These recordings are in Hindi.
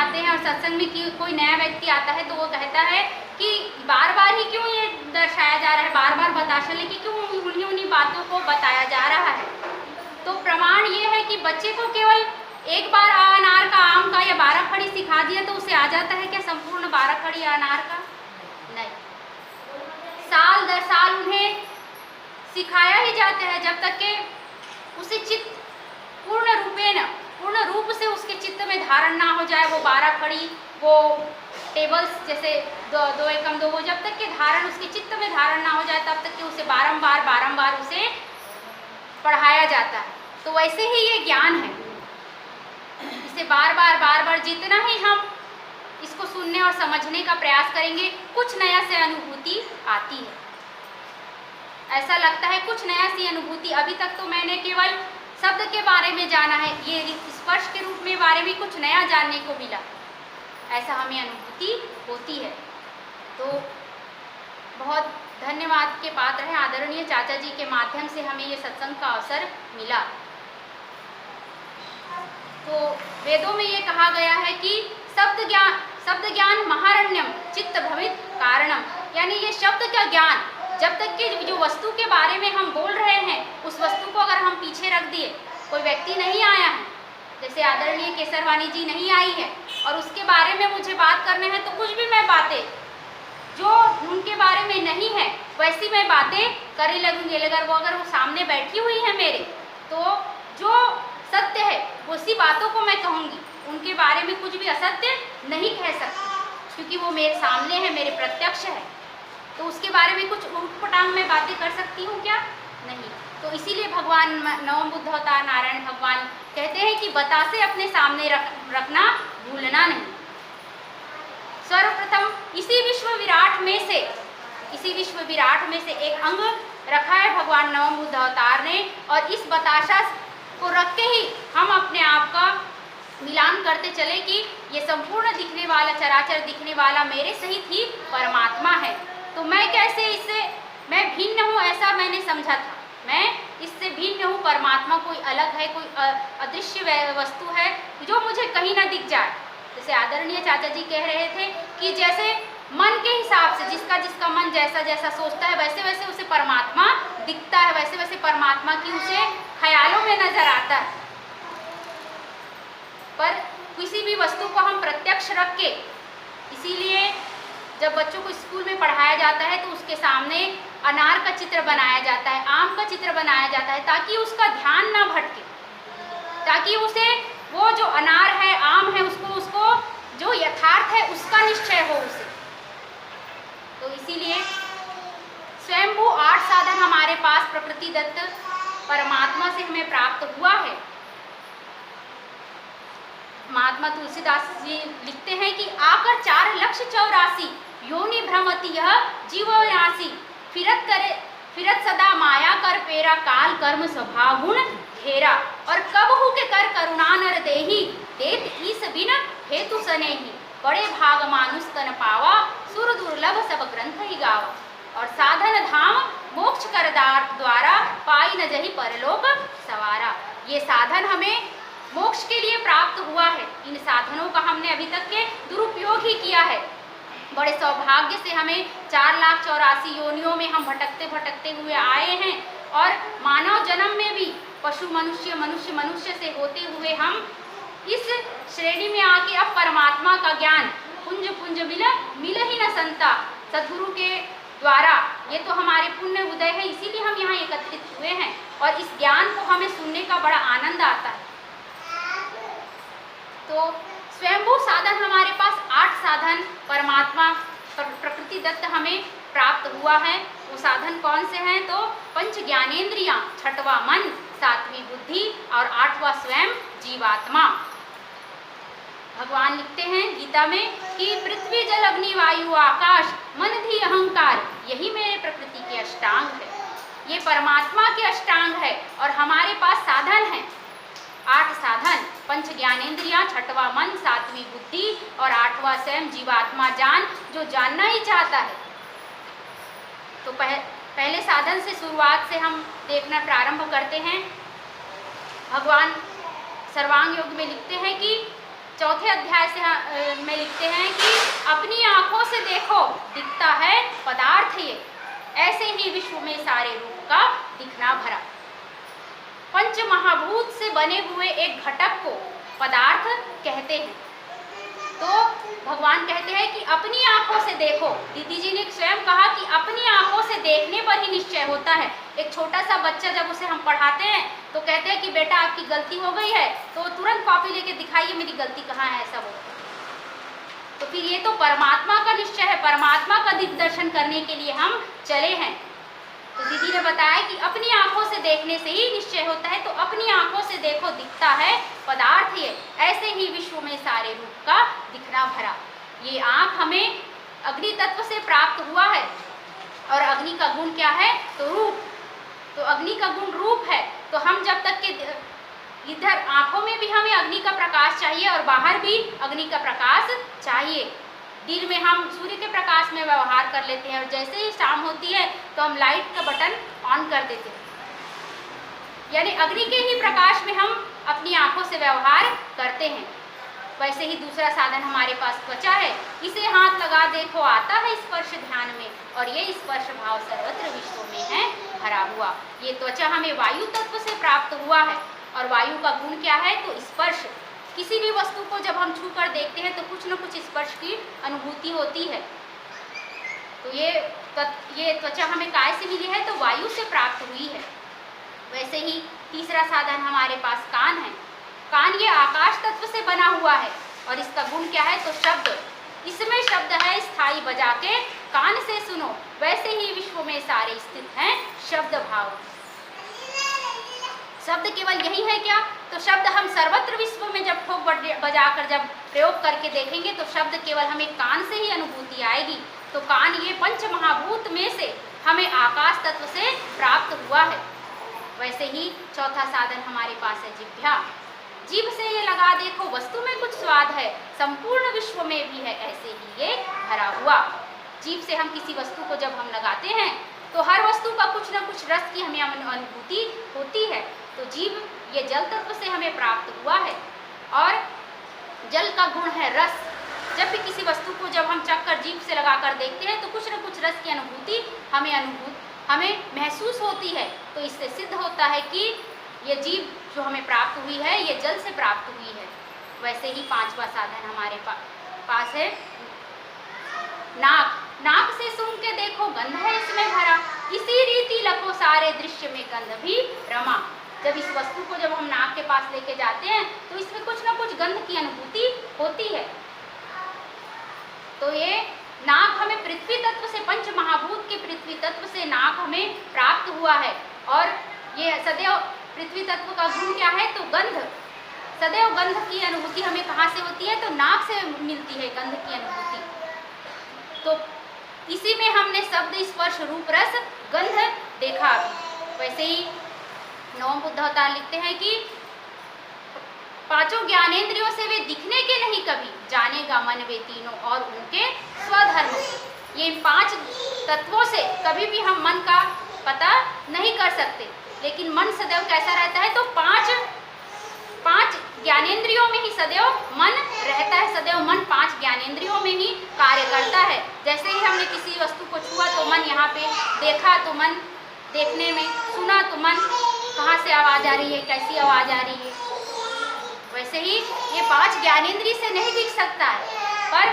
आते हैं और सत्संग में कोई नया व्यक्ति आता है तो वो कहता है कि बार बार ही क्यों ये दर्शाया जा रहा है, बार बार बता चले कि क्यों उन्हीं बातों को बताया जा रहा है। तो प्रमाण ये है कि बच्चे को केवल एक बार अनार का, आम का या 12 खड़ी सिखा दिया तो उसे आ जाता है क्या संपूर्ण 12 खड़ी अनार का? नहीं, साल दर साल उन्हें सिखाया ही जाता है जब तक कि उसे चित्त पूर्ण रूप से उसके चित्त में धारण ना हो जाए। वो 12 खड़ी, वो टेबल्स जैसे 2 एकम 2, वो जब तक कि धारण उसके चित्त में धारण ना हो जाए तब तक कि उसे बारंबार उसे पढ़ाया जाता है। तो वैसे ही ये ज्ञान है, इसे बार बार जितना ही हम इसको सुनने और समझने का प्रयास करेंगे कुछ नया से अनुभूति आती है। ऐसा लगता है कुछ नया सी अनुभूति। अभी तक तो मैंने केवल शब्द के बारे में जाना है, ये स्पर्श के रूप में बारे में कुछ नया जानने को मिला, ऐसा हमें अनुभूति होती है। तो बहुत धन्यवाद के पात्र हैं आदरणीय चाचा जी के माध्यम से हमें ये सत्संग का अवसर मिला। तो वेदों में ये कहा गया है कि शब्द ज्ञान महारण्यम चित्त भवित कारणम, यानी ये शब्द का ज्ञान, जब तक कि जो वस्तु के बारे में हम बोल रहे हैं उस वस्तु को अगर हम पीछे रख दिए, कोई व्यक्ति नहीं आया है, जैसे आदरणीय केसरवाणी जी नहीं आई है और उसके बारे में मुझे बात करने हैं तो कुछ भी मैं बातें जो उनके बारे में नहीं है वैसी मैं बातें करने लगूंगी। अगर वो सामने बैठी हुई है मेरे, तो जो सत्य है उसी बातों को मैं कहूँगी, उनके बारे में कुछ भी असत्य नहीं कह सकती, क्योंकि वो मेरे सामने है, मेरे प्रत्यक्ष है। तो उसके बारे में कुछ उटपटांग में बातें कर सकती हूँ क्या? नहीं। तो इसीलिए भगवान नवम बुद्ध अवतार नारायण भगवान कहते हैं कि बतासे अपने सामने रखना भूलना नहीं। सर्वप्रथम इसी विश्व विराट में से एक अंग रखा है भगवान नवम बुद्ध अवतार ने, और इस बताशा को रख के ही हम अपने आप का मिलान करते चले कि ये संपूर्ण दिखने वाला, चराचर दिखने वाला मेरे सहित ही परमात्मा है। तो मैं कैसे इससे मैं भिन्न हूँ, ऐसा मैंने समझा था। मैं इससे भिन्न हूँ, परमात्मा कोई अलग है, कोई अदृश्य वस्तु है जो मुझे कहीं ना दिख जाए। जैसे आदरणीय चाचा जी कह रहे थे कि जैसे मन के हिसाब से जिसका मन जैसा सोचता है वैसे वैसे उसे परमात्मा दिखता है, वैसे वैसे परमात्मा की उसे ख्यालों में नजर आता है। पर किसी भी वस्तु को हम प्रत्यक्ष रख के, इसीलिए जब बच्चों को स्कूल में पढ़ाया जाता है तो उसके सामने अनार का चित्र बनाया जाता है, आम का चित्र बनाया जाता है, ताकि उसका ध्यान ना भटके, ताकि उसे वो जो अनार है, आम है, उसको जो यथार्थ है उसका निश्चय हो उसे। तो इसीलिए स्वयंभू 8 साधन हमारे पास प्रकृति दत्त परमात्मा से हमें प्राप्त हुआ है। महात्मा तुलसीदास जी लिखते हैं कि आकर 4,84,000 योनि भ्रमति यह जीवनासी, फिरत सदा माया कर पेरा, काल कर्म स्वभाव गुण घेरा, और कबहु के कर करुणा नर देही, देत ईस बिन हेतु सनेही, बड़े भाग मानुष तन पावा, सुर दुर्लभ सब ग्रंथ ही गावा, और साधन धाम मोक्ष कर द्वारा, पाई न जही परलोक सवारा। ये साधन हमें मोक्ष के लिए प्राप्त हुआ है। इन साधनों का हमने अभी तक के दुरुपयोग ही किया है। बड़े सौभाग्य से हमें 4,84,000 योनियों में हम भटकते हुए आए हैं, और मानव जन्म में भी पशु मनुष्य से होते हुए हम इस श्रेणी में आके अब परमात्मा का ज्ञान पुंज मिल ही न संता, सद्गुरु के द्वारा, ये तो हमारे पुण्य उदय है, इसीलिए हम यहाँ एकत्रित हुए हैं, और इस ज्ञान को हमें सुनने का बड़ा आनंद आता है। तो स्वयंभू साधन हमारे पास 8 साधन परमात्मा प्रकृति दत्त हमें प्राप्त हुआ है। वो साधन कौन से हैं? तो 5 ज्ञानेंद्रियां, 6वां मन, 7वीं बुद्धि और 8वां स्वयं जीवात्मा। भगवान लिखते हैं गीता में कि पृथ्वी जल अग्नि वायु आकाश मन धी अहंकार, यही मेरे प्रकृति के अष्टांग है। ये परमात्मा के अष्टांग है, और हमारे पास साधन है 8 साधन, 5 ज्ञानेंद्रियां, 6वां मन, 7वीं बुद्धि और 8वां स्वयं जीवात्मा जान, जो जानना ही चाहता है। तो पहले साधन से शुरुआत से हम देखना प्रारंभ करते हैं। भगवान सर्वांग योग में लिखते हैं कि चौथे अध्याय से में लिखते हैं कि अपनी आंखों से देखो दिखता है पदार्थ ये, ऐसे ही विश्व में सारे रूप का दिखना भरा। पंच महाभूत से बने हुए एक घटक को पदार्थ कहते हैं। तो भगवान कहते हैं कि अपनी आंखों से देखो। दीदी जी ने स्वयं कहा कि अपनी आंखों से देखने पर ही निश्चय होता है। एक छोटा सा बच्चा जब उसे हम पढ़ाते हैं तो कहते हैं कि बेटा आपकी गलती हो गई है, तो तुरंत कॉपी लेके दिखाइए मेरी गलती कहाँ है, ऐसा बोलते हैं। तो फिर ये तो परमात्मा का निश्चय है, परमात्मा का दिग्दर्शन करने के लिए हम चले हैं। तो दीदी ने बताया कि अपनी आंखों से देखने से ही निश्चय होता है। तो अपनी आंखों से देखो दिखता है पदार्थ ये, ऐसे ही विश्व में सारे रूप का दिखना भरा। ये आंख हमें अग्नि तत्व से प्राप्त हुआ है, और अग्नि का गुण क्या है? तो रूप। तो अग्नि का गुण रूप है। तो हम जब तक के इधर आंखों में भी हमें अग्नि का प्रकाश चाहिए और बाहर भी अग्नि का प्रकाश चाहिए। दिन में हम सूर्य के प्रकाश में व्यवहार कर लेते हैं, और जैसे ही शाम होती है तो हम लाइट का बटन ऑन कर देते हैं, यानी अग्नि के ही प्रकाश में हम अपनी आंखों से व्यवहार करते हैं। वैसे ही दूसरा साधन हमारे पास त्वचा है। इसे हाथ लगा देखो आता है स्पर्श ध्यान में, और ये स्पर्श भाव सर्वत्र विश्व में है भरा हुआ। ये त्वचा हमें वायु तत्व से प्राप्त हुआ है, और वायु का गुण क्या है? तो स्पर्श। किसी भी वस्तु को जब हम छू कर देखते हैं तो कुछ न कुछ स्पर्श की अनुभूति होती है। तो ये त्वचा हमें काय से मिली है? तो वायु से प्राप्त हुई है। वैसे ही तीसरा साधन हमारे पास कान है। कान ये आकाश तत्व से बना हुआ है, और इसका गुण क्या है? तो शब्द। इसमें शब्द है स्थायी, बजा के कान से सुनो। वैसे ही विश्व में सारे स्थित हैं शब्द भाव। शब्द केवल यही है क्या? तो शब्द हम सर्वत्र विश्व में जब ठोक बजाकर जब प्रयोग करके देखेंगे तो शब्द केवल हमें कान से ही अनुभूति आएगी। तो कान ये पंच महाभूत में से हमें आकाश तत्व से प्राप्त हुआ है। वैसे ही चौथा साधन हमारे पास है जिह्वा। जीभ से ये लगा देखो वस्तु में कुछ स्वाद है, संपूर्ण विश्व में भी है ऐसे ही ये भरा हुआ। जीभ से हम किसी वस्तु को जब हम लगाते हैं तो हर वस्तु का कुछ न कुछ रस की हमें अनुभूति होती है। तो जीभ ये जल तत्व से हमें प्राप्त हुआ है, और जल का गुण है रस। जब भी किसी वस्तु को जब हम चखकर जीभ से लगाकर देखते हैं तो कुछ न कुछ रस की अनुभूति हमें महसूस होती है। तो इससे सिद्ध होता है कि ये जीभ जो हमें प्राप्त हुई है ये जल से प्राप्त हुई है। वैसे ही पांचवा साधन हमारे पास है नाक। नाक से सूंघ के देखो गंध है इसमें भरा, इसी रीति लखो सारे दृश्य में गंध भी रमा। जब इस वस्तु को जब हम नाक के पास लेके जाते हैं तो इसमें कुछ ना कुछ गंध की अनुभूति होती है। तो ये नाक हमें पृथ्वी तत्व से, पंच महाभूत के पृथ्वी तत्व से नाक हमें प्राप्त हुआ है। और ये सदैव पृथ्वी तत्व का गुण क्या है? तो गंध। सदैव गंध की अनुभूति हमें कहाँ से होती है? तो नाक से मिलती है गंध की अनुभूति। तो इसी में हमने शब्द स्पर्श रूप रस गंध देखा अभी। वैसे ही नवम बुद्ध अवतार लिखते हैं कि पांचों ज्ञानेंद्रियों से वे दिखने के नहीं कभी, जानेगा मन वे तीनों और उनके स्वधर्म। ये पांच तत्वों से कभी भी हम मन का पता नहीं कर सकते, लेकिन मन सदैव कैसा रहता है? तो पांच ज्ञानेंद्रियों में ही सदैव मन रहता है। सदैव मन पांच ज्ञानेंद्रियों में ही कार्य करता है। जैसे ही हमने किसी वस्तु को छुआ तो मन यहाँ पे, देखा तो मन देखने में, सुना तो मन कहाँ से आवाज़ आ रही है, कैसी आवाज़ आ रही है। वैसे ही ये पांच ज्ञानेंद्रिय से नहीं दिख सकता है, पर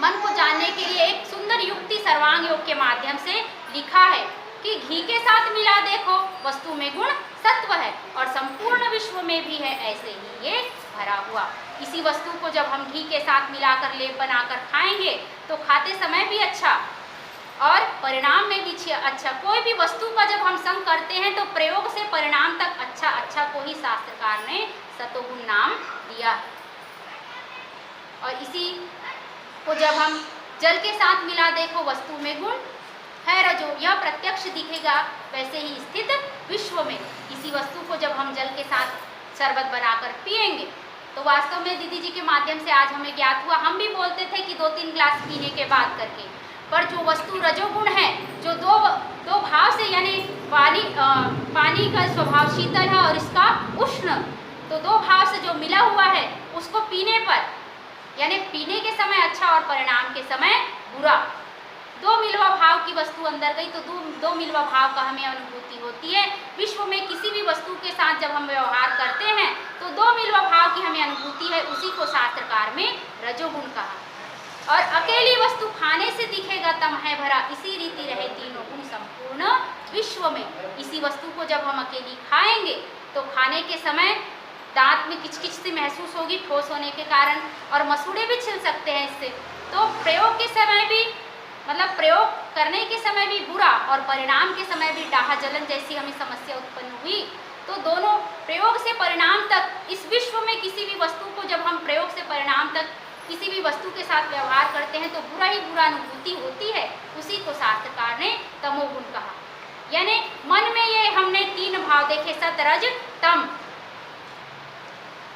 मन को जानने के लिए एक सुंदर युक्ति सर्वांग योग के माध्यम से लिखा है कि घी के साथ मिला देखो वस्तु में गुण सत्व है, और संपूर्ण विश्व में भी है ऐसे ही ये भरा हुआ। इसी वस्तु को जब हम घी के साथ मिलाकर लेप बनाकर खाएंगे तो खाते समय भी अच्छा और परिणाम में भी अच्छा। कोई भी वस्तु का जब हम संग करते हैं तो प्रयोग से परिणाम तक अच्छा को ही शास्त्रकार ने सतोगुण नाम दिया। और इसी को जब हम जल के साथ मिला देखो वस्तु में गुण है रजो, यह प्रत्यक्ष दिखेगा वैसे ही स्थित विश्व में। इसी वस्तु को जब हम जल के साथ शरबत बनाकर पिएंगे तो वास्तव में दीदी जी के माध्यम से आज हमें ज्ञात हुआ। हम भी बोलते थे कि 2-3 ग्लास पीने के बाद करके, पर जो वस्तु रजोगुण है, जो दो भाव से, यानी पानी का स्वभाव शीतल है और इसका उष्ण, तो दो भाव से जो मिला हुआ है उसको पीने पर, यानी पीने के समय अच्छा और परिणाम के समय बुरा, दो मिलवा भाव की वस्तु अंदर गई तो दो मिलवा भाव का हमें अनुभूति होती है। विश्व में किसी भी वस्तु के साथ जब हम व्यवहार करते हैं तो दो मिलवा भाव की हमें अनुभूति है, उसी को शास्त्रकार में रजोगुण कहा। और अकेली वस्तु खाने से दिखेगा तम है भरा, इसी रीति रहे तीनों गुण संपूर्ण विश्व में। इसी वस्तु को जब हम अकेली खाएंगे तो खाने के समय दांत में किचकिच सी महसूस होगी ठोस होने के कारण, और मसूड़े भी छिल सकते हैं इससे। तो प्रयोग के समय भी, मतलब प्रयोग करने के समय भी बुरा और परिणाम के समय भी डाहा जलन जैसी हमें समस्या उत्पन्न हुई। तो दोनों प्रयोग से परिणाम तक इस विश्व में किसी भी वस्तु को जब हम प्रयोग से परिणाम तक किसी भी वस्तु के साथ व्यवहार करते हैं तो बुरा ही बुरा अनुभूति होती है, उसी को शास्त्रकार ने तमोगुण कहा। यानी मन में ये हमने तीन भाव देखे, सत रज तम,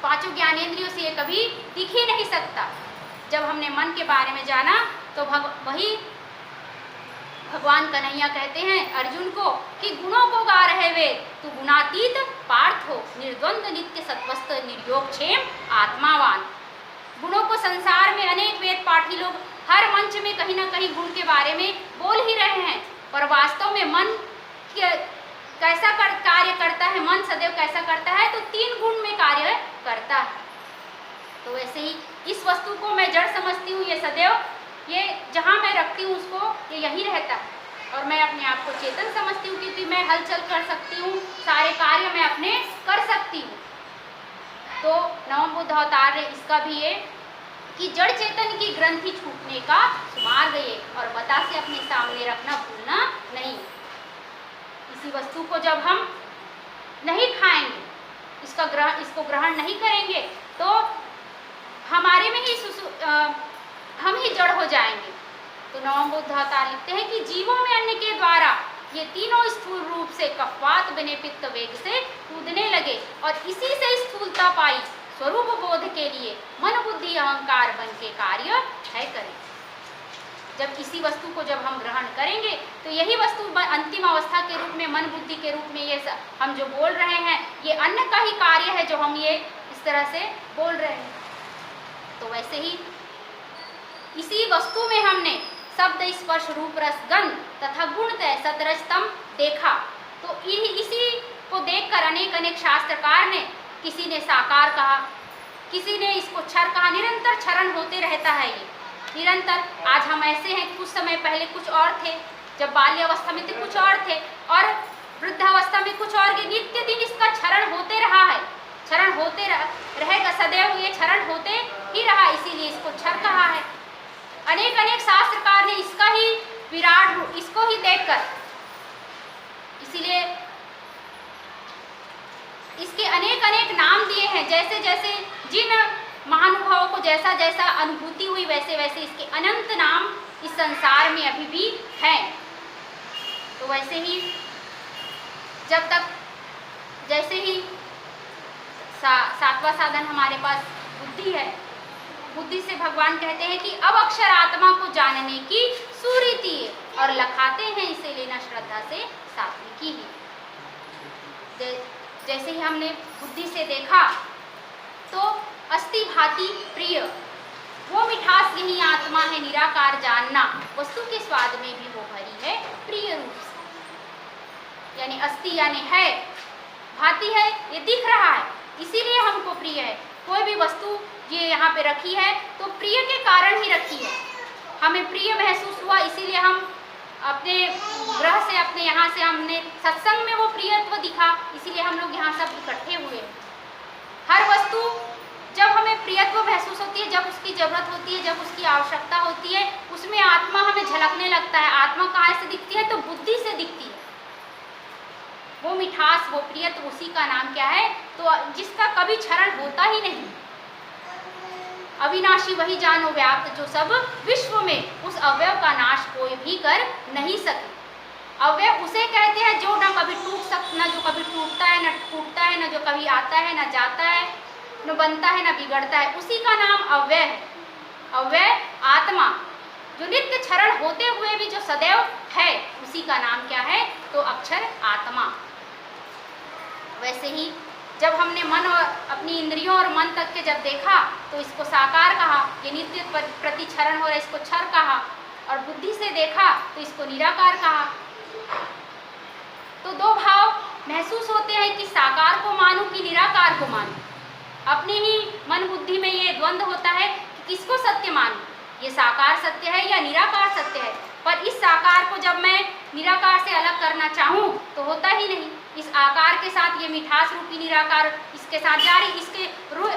पांचों ज्ञानेंद्रियों से ये कभी दिख ही नहीं सकता। जब हमने मन के बारे में जाना तो वही भगवान कन्हैया कहते हैं अर्जुन को कि गुणों को गा रहे वे तू गुणातीत पार्थ हो, निर्द्वंद नित्य सत्वस्थ निर्योग क्षेम आत्मावान। गुणों को संसार में अनेक वेद पाठी लोग हर मंच में कहीं ना कहीं गुण के बारे में बोल ही रहे हैं, पर वास्तव में मन कैसा कार्य करता है, मन सदैव कैसा करता है, तो तीन गुण में कार्य करता है। तो वैसे ही इस वस्तु को मैं जड़ समझती हूँ, ये सदैव ये जहाँ मैं रखती हूँ उसको ये यहीं रहता है, और मैं अपने आप को चेतन समझती हूँ क्योंकि मैं हलचल कर सकती हूँ, सारे कार्य मैं अपने कर सकती हूँ। तो नवम बुद्ध अवतार ने इसका भी ये कि जड़ चेतन की ग्रंथि छूटने का सुमार्ग ये, और बता से अपने सामने रखना भूलना नहीं। इसी वस्तु को जब हम नहीं खाएंगे, इसको ग्रहण नहीं करेंगे तो हमारे में ही हम ही जड़ हो जाएंगे। तो नवम बुद्ध अवतार लिखते हैं कि जीवों में अन्न के द्वारा ये तीनों स्थूल रूप से कफवात बने पित्त वेग से कूदने लगे, और इसी से स्थूलता पाई स्वरूप बोध के लिए मन बुद्धि अहंकार बन के कार्य है करें। जब इसी वस्तु को जब हम ग्रहण करेंगे तो यही वस्तु अंतिम अवस्था के रूप में, मन बुद्धि के रूप में ये हम जो बोल रहे हैं ये अन्न का ही कार्य है जो हम ये इस तरह से बोल रहे हैं। तो वैसे ही इसी वस्तु में हमने शब्द स्पर्श रूप रस गंध तथा गुणतः सतरजतम देखा। तो इसी को देखकर अनेक अनेक शास्त्रकार ने, किसी ने साकार कहा, किसी ने इसको क्षर कहा। निरंतर क्षरण होते रहता है ये निरंतर। आज हम ऐसे हैं, कुछ समय पहले कुछ और थे, जब बाल्यावस्था में थे कुछ और थे, और वृद्धावस्था में कुछ और के। नित्य दिन इसका क्षरण होते रहा है, क्षरण होते रहेगा, सदैव ये क्षरण होते ही रहा, इसीलिए इसको क्षर कहा है। अनेक अनेक शास्त्रकार ने इसका ही विराट रूप, इसको ही देखकर, इसीलिए इसके अनेक अनेक नाम दिए हैं। जैसे जैसे जिन महानुभावों को जैसा जैसा अनुभूति हुई वैसे वैसे इसके अनंत नाम इस संसार में अभी भी हैं। तो वैसे ही जब तक, जैसे ही सातवां साधन हमारे पास बुद्धि है, बुद्धि से भगवान कहते हैं कि अब अक्षर आत्मा को जानने की सुरीति है, और लखाते हैं इसे लेना श्रद्धा से सात्विकी ही। जैसे ही हमने बुद्धि से देखा तो अस्ति भाति प्रिय, वो मिठास यही आत्मा है निराकार जानना, वस्तु के स्वाद में भी वो भरी है प्रिय रूप से। यानी अस्ति यानी है, भाति है, ये दिख रहा है इसीलिए हमको प्रिय है। कोई भी वस्तु ये यहाँ पे रखी है तो प्रिय के कारण ही रखी है, हमें प्रिय महसूस हुआ इसीलिए हम अपने ग्रह से, अपने यहाँ से हमने सत्संग में वो प्रियत्व दिखा, इसीलिए हम लोग यहाँ सब इकट्ठे हुए। हर वस्तु जब हमें प्रियत्व महसूस होती है, जब उसकी जरूरत होती है, जब उसकी आवश्यकता होती है, उसमें आत्मा हमें झलकने लगता है। आत्मा कहाँ से दिखती है? तो बुद्धि से दिखती है। वो मिठास, वो प्रियत्व, उसी का नाम क्या है? तो जिसका कभी क्षरण होता ही नहीं। अविनाशी वही जानो व्याप्त जो सब विश्व में, उस अवयव का नाश कोई भी कर नहीं सके। अवयव उसे कहते हैं जो न कभी टूट सकता, न जो कभी टूटता है, न टूटता है, न जो कभी आता है, न जाता है, न बनता है, न बिगड़ता है, उसी का नाम अव्यय है। अव्यय आत्मा जो नित्य क्षरण होते हुए भी जो सदैव है, उसी का नाम क्या है? तो अक्षर आत्मा। वैसे ही जब हमने मन और अपनी इंद्रियों और मन तक के जब देखा तो इसको साकार कहा, ये नित्य प्रतिक्षरण हो रहा है, इसको क्षर कहा। और बुद्धि से देखा तो इसको निराकार कहा। तो दो भाव महसूस होते हैं कि साकार को मानूं कि निराकार को मानूं। अपने ही मन बुद्धि में ये द्वंद्व होता है कि किसको सत्य मानूं, ये साकार सत्य है या निराकार सत्य है। पर इस साकार को जब मैं निराकार से अलग करना चाहूँ तो होता ही नहीं। इस आकार के साथ ये मिठास रूपी निराकार इसके साथ जारी, इसके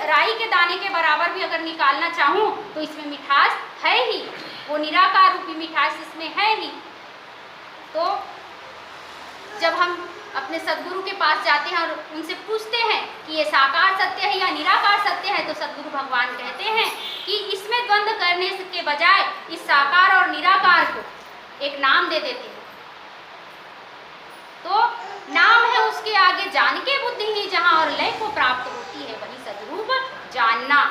राई के दाने के बराबर भी अगर निकालना चाहूँ तो इसमें मिठास है ही, वो निराकार रूपी मिठास इसमें है ही। तो जब हम अपने सद्गुरु के पास जाते हैं और उनसे पूछते हैं कि ये साकार सत्य है या निराकार सत्य है, तो सद्गुरु भगवान कहते हैं कि इसमें द्वंद्व करने के बजाय इस साकार और निराकार को एक नाम दे देते हैं। तो नाम है उसके आगे जान के बुद्धि ही जहाँ और लय को प्राप्त होती है, वही सद्रूप जानना।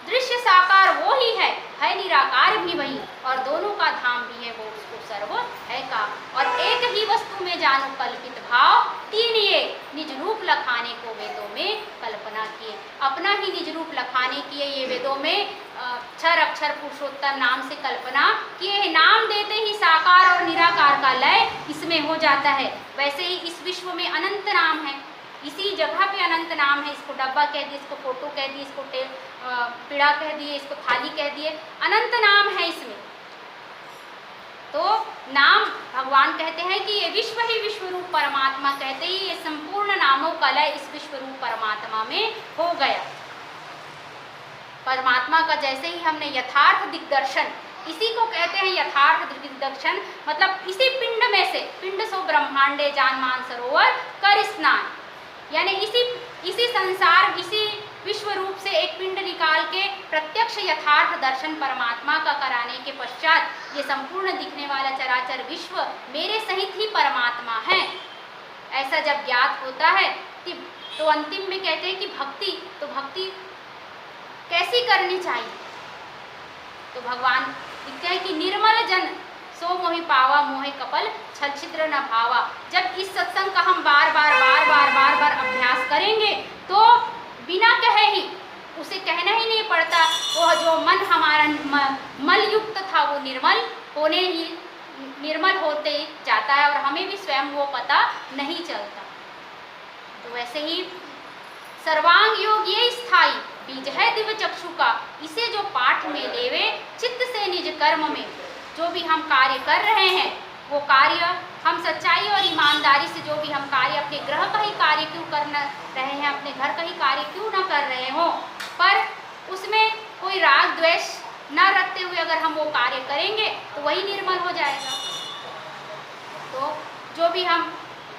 दृश्य साकार वो ही है निराकार भी वही, और दोनों का धाम भी है वो उसको सर्व है का। और एक ही वस्तु में जानो कल्पित भाव, तीन ये निज रूप लखाने को वेदों में कल्पना किए। अपना ही निज रूप लखाने किए ये वेदों में क्षर अक्षर पुरुषोत्तम नाम से कल्पना किए। नाम देते ही साकार और निराकार का लय इसमें हो जाता है। वैसे ही इस विश्व में अनंत नाम है, इसी जगह पे अनंत नाम है। इसको डब्बा कह दिए, इसको फोटो कह दिए, इसको पीड़ा कह दिए, इसको थाली कह दिए, अनंत नाम है इसमें। तो नाम भगवान कहते हैं कि ये विश्व ही विश्वरूप परमात्मा, कहते ही ये संपूर्ण नामों का लय इस विश्वरूप परमात्मा में हो गया। परमात्मा का जैसे ही हमने यथार्थ दिग्दर्शन, इसी को कहते हैं यथार्थ दिग्दर्शन, मतलब इसी पिंड में से, पिंड सो ब्रह्मांडे जान मान सरोवर कर स्नान, यानी इसी संसार, इसी विश्व रूप से एक पिंड निकाल के प्रत्यक्ष यथार्थ दर्शन परमात्मा का कराने के पश्चात ये संपूर्ण दिखने वाला चराचर विश्व मेरे सहित ही परमात्मा है, ऐसा जब ज्ञात होता है तो अंतिम में कहते हैं कि भक्ति कैसी करनी चाहिए। तो भगवान लिखते हैं कि निर्मल जन सो मोहि पावा, मोहि कपल छल छिद्र न भावा। जब इस सत्संग का हम बार बार अभ्यास करेंगे तो बिना कहे ही, उसे कहना ही नहीं पड़ता, वह जो मन हमारा मल युक्त था वो निर्मल होते जाता है और हमें भी स्वयं वो पता नहीं चलता। तो वैसे ही सर्वांग योग ये स्थाई बीज है दिव्य चक्षु का, इसे जो पाठ में लेवे चित्त से निज कर्म में। जो भी हम कार्य कर रहे हैं वो कार्य हम सच्चाई और ईमानदारी से, जो भी हम कार्य अपने ग्रह का ही कार्य क्यों कर रहे हैं, अपने घर का ही कार्य क्यों ना कर रहे हो, पर उसमें कोई राग द्वेष न रखते हुए अगर हम वो कार्य करेंगे तो वही निर्मल हो जाएगा। तो जो भी हम,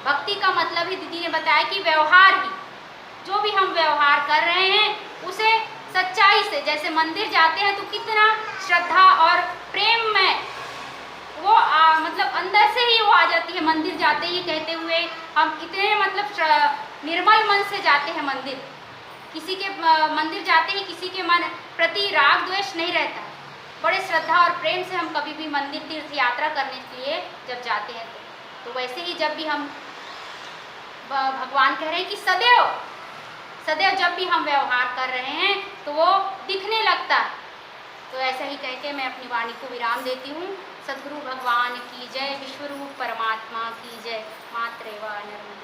भक्ति का मतलब ही दीदी ने बताया कि व्यवहार ही, जो भी हम व्यवहार कर रहे हैं उसे सच्चाई से, जैसे मंदिर जाते हैं तो कितना श्रद्धा और प्रेम में वो मतलब अंदर से ही वो आ जाती है। मंदिर जाते ही कहते हुए हम इतने मतलब निर्मल मन से जाते हैं मंदिर, किसी के मंदिर जाते ही किसी के मन प्रति राग द्वेष नहीं रहता, बड़े श्रद्धा और प्रेम से हम कभी भी मंदिर तीर्थ यात्रा करने के लिए जब जाते हैं। तो वैसे ही जब भी हम, भगवान कह रहे हैं कि सदैव जब भी हम व्यवहार कर रहे हैं तो वो दिखने लगता है। तो ऐसा ही कह के मैं अपनी वाणी को विराम देती हूँ। सद्गुरु भगवान की जय, विश्वरूप परमात्मा की जय। मातृ वा नर्मदे।